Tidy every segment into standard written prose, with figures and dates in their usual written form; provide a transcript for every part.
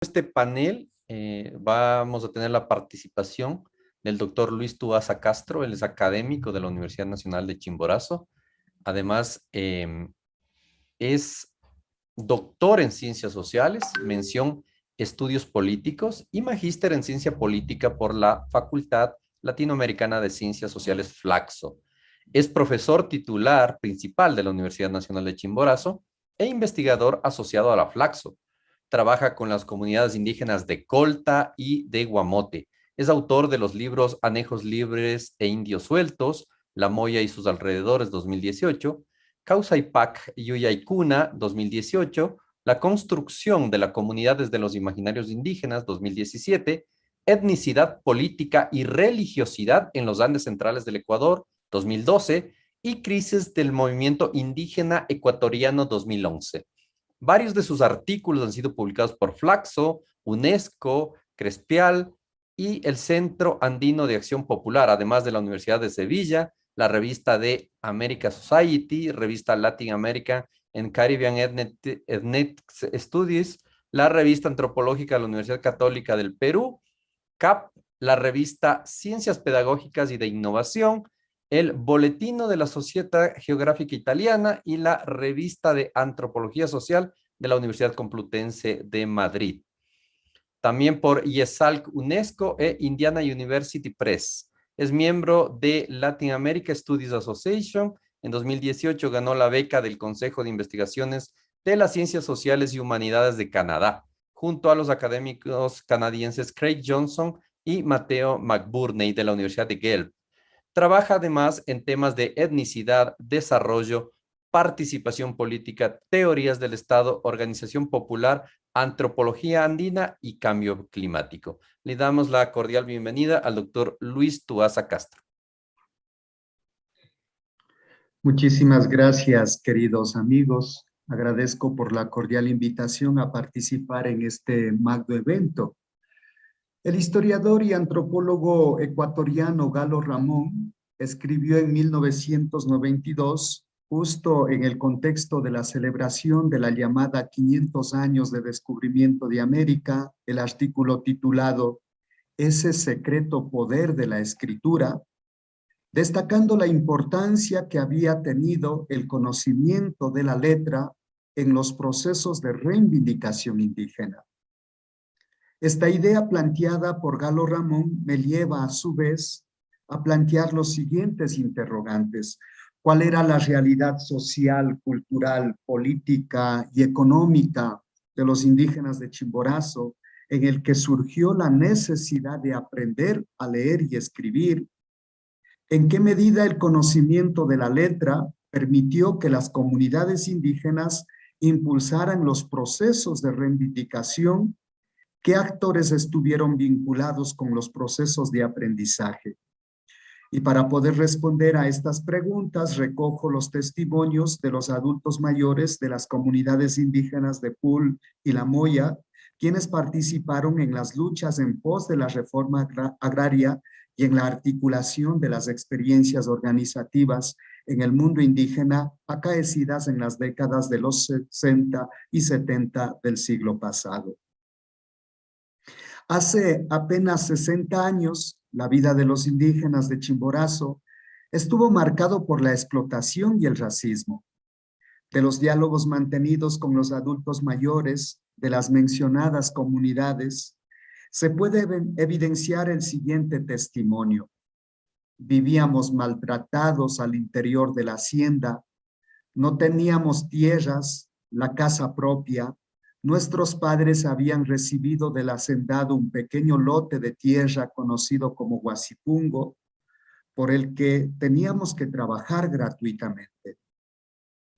Este panel vamos a tener la participación del doctor Luis Tuasa Castro. Él es académico de la Universidad Nacional de Chimborazo. Además, es doctor en Ciencias Sociales, mención Estudios Políticos y magíster en Ciencia Política por la Facultad Latinoamericana de Ciencias Sociales Flaxo. Es profesor titular principal de la Universidad Nacional de Chimborazo e investigador asociado a la Flaxo. Trabaja con las comunidades indígenas de Colta y de Guamote. Es autor de los libros Anejos Libres e Indios Sueltos, La Moya y sus alrededores, 2018, Causaypac Yuyaykuna, 2018, La construcción de la comunidad desde los imaginarios indígenas, 2017, Etnicidad, política y religiosidad en los Andes centrales del Ecuador, 2012, y Crisis del movimiento indígena ecuatoriano, 2011. Varios de sus artículos han sido publicados por Flaxo, UNESCO, Crespial y el Centro Andino de Acción Popular, además de la Universidad de Sevilla, la revista de America Society, revista Latin America and Caribbean Ethnic Studies, la revista antropológica de la Universidad Católica del Perú, CAP, la revista Ciencias Pedagógicas y de Innovación, el Boletino de la Sociedad Geográfica Italiana y la revista de Antropología Social de la Universidad Complutense de Madrid. También por IESALC UNESCO e Indiana University Press. Es miembro de Latin America Studies Association. En 2018 ganó la beca del Consejo de Investigaciones de las Ciencias Sociales y Humanidades de Canadá, junto a los académicos canadienses Craig Johnson y Mateo McBurney de la Universidad de Guelph. Trabaja además en temas de etnicidad, desarrollo, participación política, teorías del Estado, organización popular, antropología andina y cambio climático. Le damos la cordial bienvenida al doctor Luis Tuasa Castro. Muchísimas gracias, queridos amigos. Agradezco por la cordial invitación a participar en este magno evento. El historiador y antropólogo ecuatoriano Galo Ramón escribió en 1992, justo en el contexto de la celebración de la llamada 500 años de descubrimiento de América, el artículo titulado "Ese secreto poder de la escritura", destacando la importancia que había tenido el conocimiento de la letra en los procesos de reivindicación indígena. Esta idea planteada por Galo Ramón me lleva a su vez a plantear los siguientes interrogantes. ¿Cuál era la realidad social, cultural, política y económica de los indígenas de Chimborazo, en el que surgió la necesidad de aprender a leer y escribir? ¿En qué medida el conocimiento de la letra permitió que las comunidades indígenas impulsaran los procesos de reivindicación? ¿Qué actores estuvieron vinculados con los procesos de aprendizaje? Y para poder responder a estas preguntas, recojo los testimonios de los adultos mayores de las comunidades indígenas de Pul y La Moya, quienes participaron en las luchas en pos de la reforma agraria y en la articulación de las experiencias organizativas en el mundo indígena acaecidas en las décadas de los 60 y 70 del siglo pasado. Hace apenas 60 años, la vida de los indígenas de Chimborazo estuvo marcado por la explotación y el racismo. De los diálogos mantenidos con los adultos mayores de las mencionadas comunidades, se puede evidenciar el siguiente testimonio. Vivíamos maltratados al interior de la hacienda, no teníamos tierras, la casa propia. Nuestros padres habían recibido del hacendado un pequeño lote de tierra conocido como Huasipungo, por el que teníamos que trabajar gratuitamente.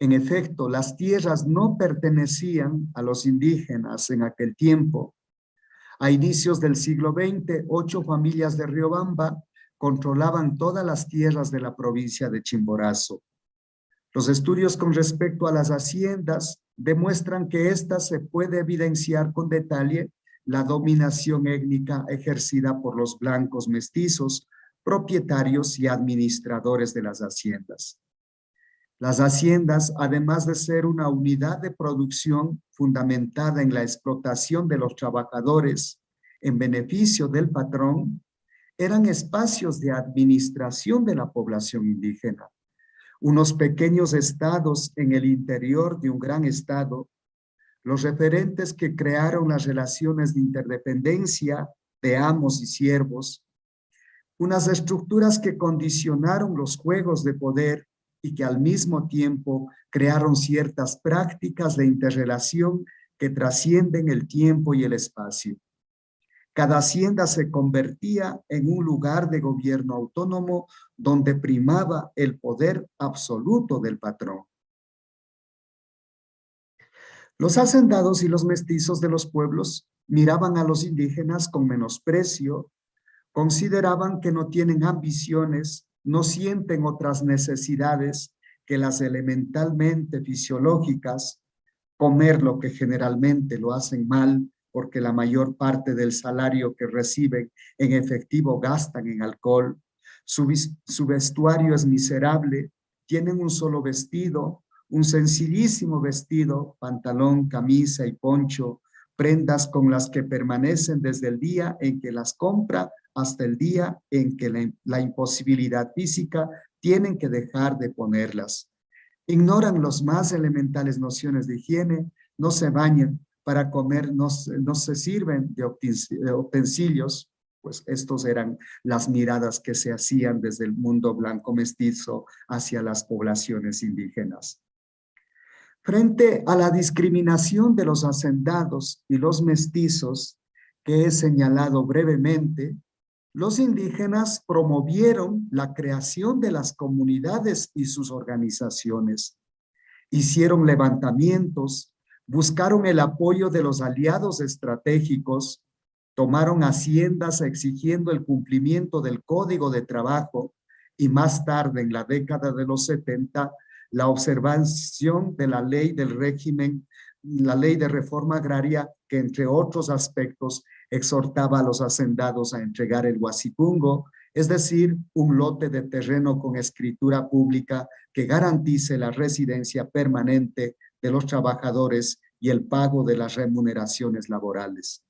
En efecto, las tierras no pertenecían a los indígenas en aquel tiempo. A inicios del siglo XX, 8 familias de Riobamba controlaban todas las tierras de la provincia de Chimborazo. Los estudios con respecto a las haciendas demuestran que esta se puede evidenciar con detalle la dominación étnica ejercida por los blancos mestizos, propietarios y administradores de las haciendas. Las haciendas, además de ser una unidad de producción fundamentada en la explotación de los trabajadores en beneficio del patrón, eran espacios de administración de la población indígena, unos pequeños estados en el interior de un gran estado, los referentes que crearon las relaciones de interdependencia de amos y siervos, unas estructuras que condicionaron los juegos de poder y que al mismo tiempo crearon ciertas prácticas de interrelación que trascienden el tiempo y el espacio. Cada hacienda se convertía en un lugar de gobierno autónomo donde primaba el poder absoluto del patrón. Los hacendados y los mestizos de los pueblos miraban a los indígenas con menosprecio, consideraban que no tienen ambiciones, no sienten otras necesidades que las elementalmente fisiológicas, comer lo que generalmente lo hacen mal, porque la mayor parte del salario que reciben en efectivo gastan en alcohol, su vestuario es miserable, tienen un solo vestido, un sencillísimo vestido, pantalón, camisa y poncho, prendas con las que permanecen desde el día en que las compra hasta el día en que la imposibilidad física tienen que dejar de ponerlas. Ignoran las más elementales nociones de higiene, no se bañan, para comer no se sirven de utensilios, pues estos eran las miradas que se hacían desde el mundo blanco mestizo hacia las poblaciones indígenas. Frente a la discriminación de los hacendados y los mestizos, que he señalado brevemente, los indígenas promovieron la creación de las comunidades y sus organizaciones. Hicieron levantamientos, buscaron el apoyo de los aliados estratégicos, tomaron haciendas exigiendo el cumplimiento del Código de Trabajo y más tarde, en la década de los 70, la observación de la ley del régimen, la ley de reforma agraria, que entre otros aspectos exhortaba a los hacendados a entregar el huasipungo, es decir, un lote de terreno con escritura pública que garantice la residencia permanente de los trabajadores y el pago de las remuneraciones laborales.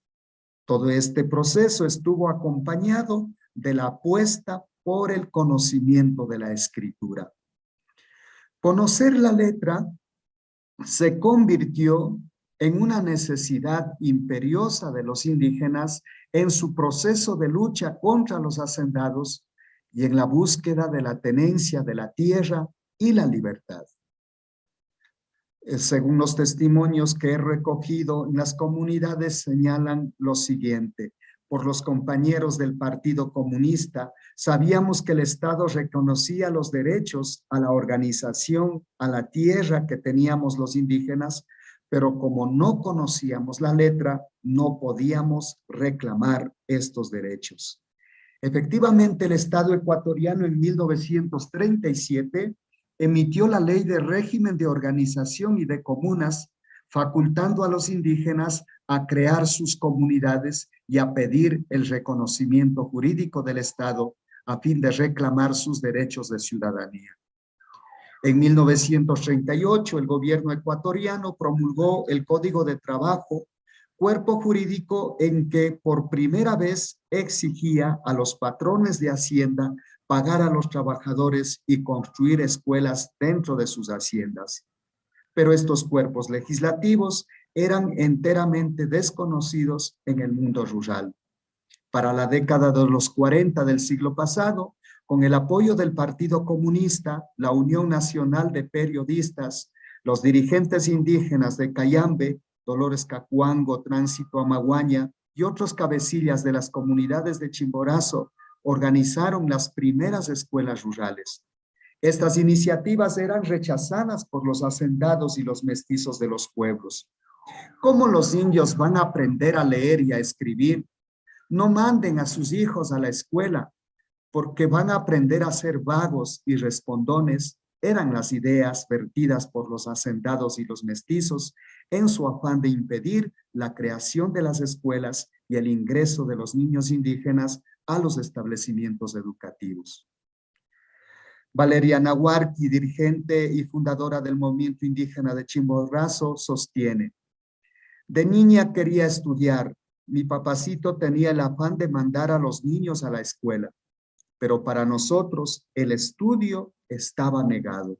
Todo este proceso estuvo acompañado de la apuesta por el conocimiento de la escritura. Conocer la letra se convirtió en una necesidad imperiosa de los indígenas en su proceso de lucha contra los hacendados y en la búsqueda de la tenencia de la tierra y la libertad. Según los testimonios que he recogido, las comunidades señalan lo siguiente: por los compañeros del Partido Comunista, sabíamos que el Estado reconocía los derechos a la organización, a la tierra que teníamos los indígenas, pero como no conocíamos la letra, no podíamos reclamar estos derechos. Efectivamente, el Estado ecuatoriano en 1937 emitió la Ley de Régimen de Organización y de Comunas, facultando a los indígenas a crear sus comunidades y a pedir el reconocimiento jurídico del Estado a fin de reclamar sus derechos de ciudadanía. En 1938, el gobierno ecuatoriano promulgó el Código de Trabajo, cuerpo jurídico en que por primera vez exigía a los patrones de hacienda pagar a los trabajadores y construir escuelas dentro de sus haciendas. Pero estos cuerpos legislativos eran enteramente desconocidos en el mundo rural. Para la década de los 40 del siglo pasado, con el apoyo del Partido Comunista, la Unión Nacional de Periodistas, los dirigentes indígenas de Cayambe, Dolores Cacuango, Tránsito Amaguaña y otros cabecillas de las comunidades de Chimborazo organizaron las primeras escuelas rurales. Estas iniciativas eran rechazadas por los hacendados y los mestizos de los pueblos. ¿Cómo los indios van a aprender a leer y a escribir? No manden a sus hijos a la escuela, porque van a aprender a ser vagos y respondones, eran las ideas vertidas por los hacendados y los mestizos en su afán de impedir la creación de las escuelas y el ingreso de los niños indígenas a los establecimientos educativos. Valeriana Huarqui, dirigente y fundadora del movimiento indígena de Chimborazo, sostiene: de niña quería estudiar. Mi papacito tenía el afán de mandar a los niños a la escuela, pero para nosotros el estudio estaba negado.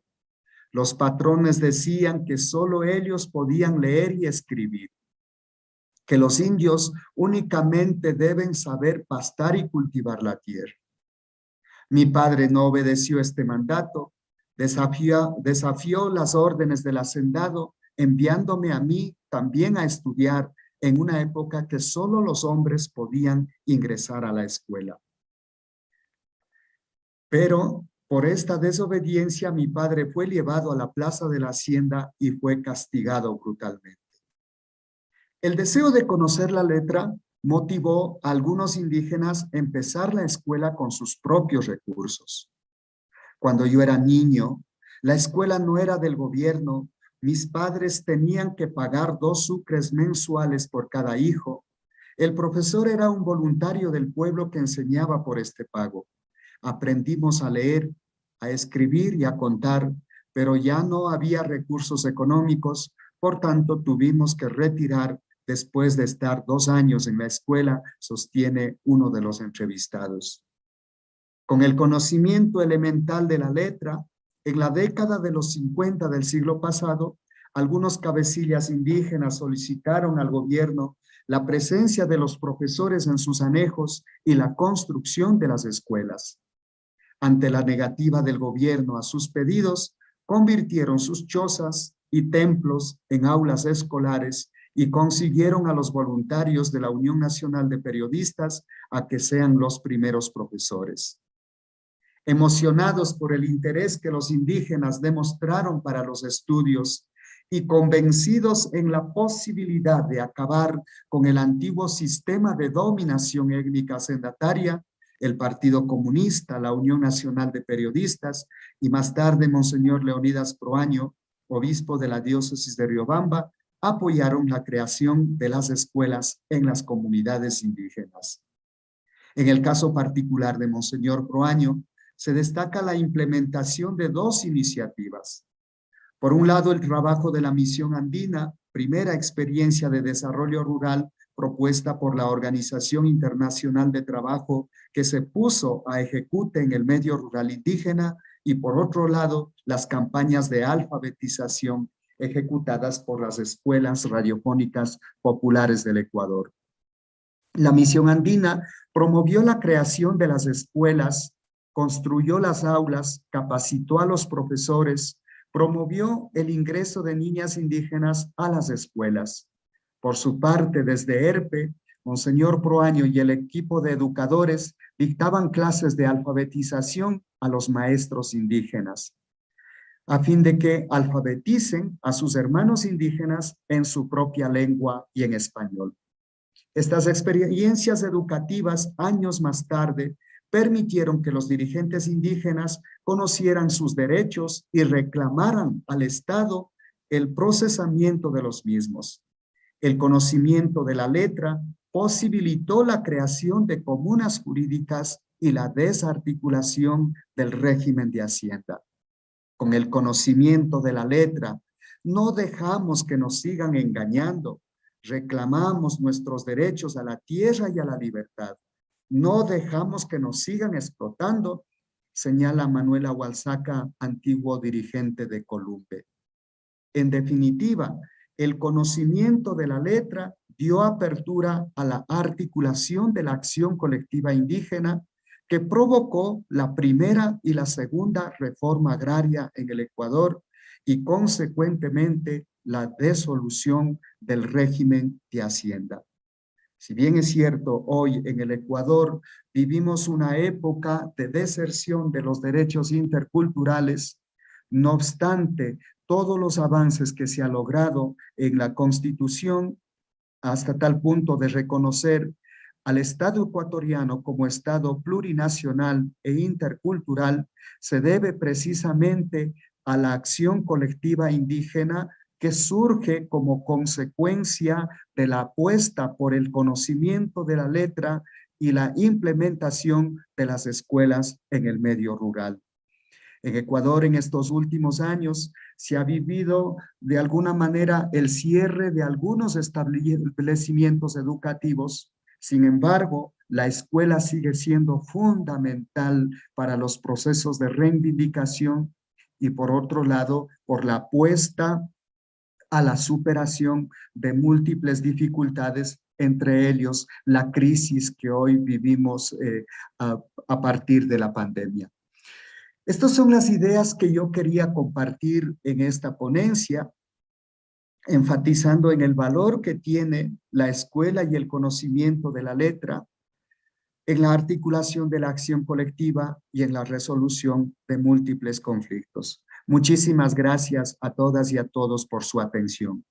Los patrones decían que solo ellos podían leer y escribir, que los indios únicamente deben saber pastar y cultivar la tierra. Mi padre no obedeció este mandato, desafió las órdenes del hacendado, enviándome a mí también a estudiar en una época que solo los hombres podían ingresar a la escuela. Pero por esta desobediencia mi padre fue llevado a la plaza de la hacienda y fue castigado brutalmente. El deseo de conocer la letra motivó a algunos indígenas a empezar la escuela con sus propios recursos. Cuando yo era niño, la escuela no era del gobierno. Mis padres tenían que pagar 2 sucres mensuales por cada hijo. El profesor era un voluntario del pueblo que enseñaba por este pago. Aprendimos a leer, a escribir y a contar, pero ya no había recursos económicos, por tanto tuvimos que retirar después de estar 2 años en la escuela, sostiene uno de los entrevistados. Con el conocimiento elemental de la letra, en la década de los 50 del siglo pasado, algunos cabecillas indígenas solicitaron al gobierno la presencia de los profesores en sus anejos y la construcción de las escuelas. Ante la negativa del gobierno a sus pedidos, convirtieron sus chozas y templos en aulas escolares y consiguieron a los voluntarios de la Unión Nacional de Periodistas a que sean los primeros profesores. Emocionados por el interés que los indígenas demostraron para los estudios y convencidos en la posibilidad de acabar con el antiguo sistema de dominación étnica hacendataria, el Partido Comunista, la Unión Nacional de Periodistas y más tarde Monseñor Leonidas Proaño, obispo de la diócesis de Riobamba, apoyaron la creación de las escuelas en las comunidades indígenas. En el caso particular de Monseñor Proaño, se destaca la implementación de 2 iniciativas. Por un lado, el trabajo de la Misión Andina, primera experiencia de desarrollo rural propuesta por la Organización Internacional de Trabajo que se puso a ejecute en el medio rural indígena, y por otro lado, las campañas de alfabetización ejecutadas por las escuelas radiofónicas populares del Ecuador. La Misión Andina promovió la creación de las escuelas, construyó las aulas, capacitó a los profesores, promovió el ingreso de niñas indígenas a las escuelas. Por su parte, desde ERPE, Monseñor Proaño y el equipo de educadores dictaban clases de alfabetización a los maestros indígenas, a fin de que alfabeticen a sus hermanos indígenas en su propia lengua y en español. Estas experiencias educativas, años más tarde, permitieron que los dirigentes indígenas conocieran sus derechos y reclamaran al Estado el procesamiento de los mismos. El conocimiento de la letra posibilitó la creación de comunas jurídicas y la desarticulación del régimen de hacienda. Con el conocimiento de la letra, no dejamos que nos sigan engañando. Reclamamos nuestros derechos a la tierra y a la libertad. No dejamos que nos sigan explotando, señala Manuel Agualzaca, antiguo dirigente de Columbe. En definitiva, el conocimiento de la letra dio apertura a la articulación de la acción colectiva indígena que provocó la primera y la segunda reforma agraria en el Ecuador y consecuentemente la disolución del régimen de hacienda. Si bien es cierto, hoy en el Ecuador vivimos una época de deserción de los derechos interculturales, no obstante, todos los avances que se ha logrado en la Constitución, hasta tal punto de reconocer al Estado ecuatoriano como Estado plurinacional e intercultural, se debe precisamente a la acción colectiva indígena que surge como consecuencia de la apuesta por el conocimiento de la letra y la implementación de las escuelas en el medio rural. En Ecuador, en estos últimos años, se ha vivido de alguna manera el cierre de algunos establecimientos educativos. Sin embargo, la escuela sigue siendo fundamental para los procesos de reivindicación y, por otro lado, por la apuesta a la superación de múltiples dificultades, entre ellos la crisis que hoy vivimos a partir de la pandemia. Estas son las ideas que yo quería compartir en esta ponencia, enfatizando en el valor que tiene la escuela y el conocimiento de la letra, en la articulación de la acción colectiva y en la resolución de múltiples conflictos. Muchísimas gracias a todas y a todos por su atención.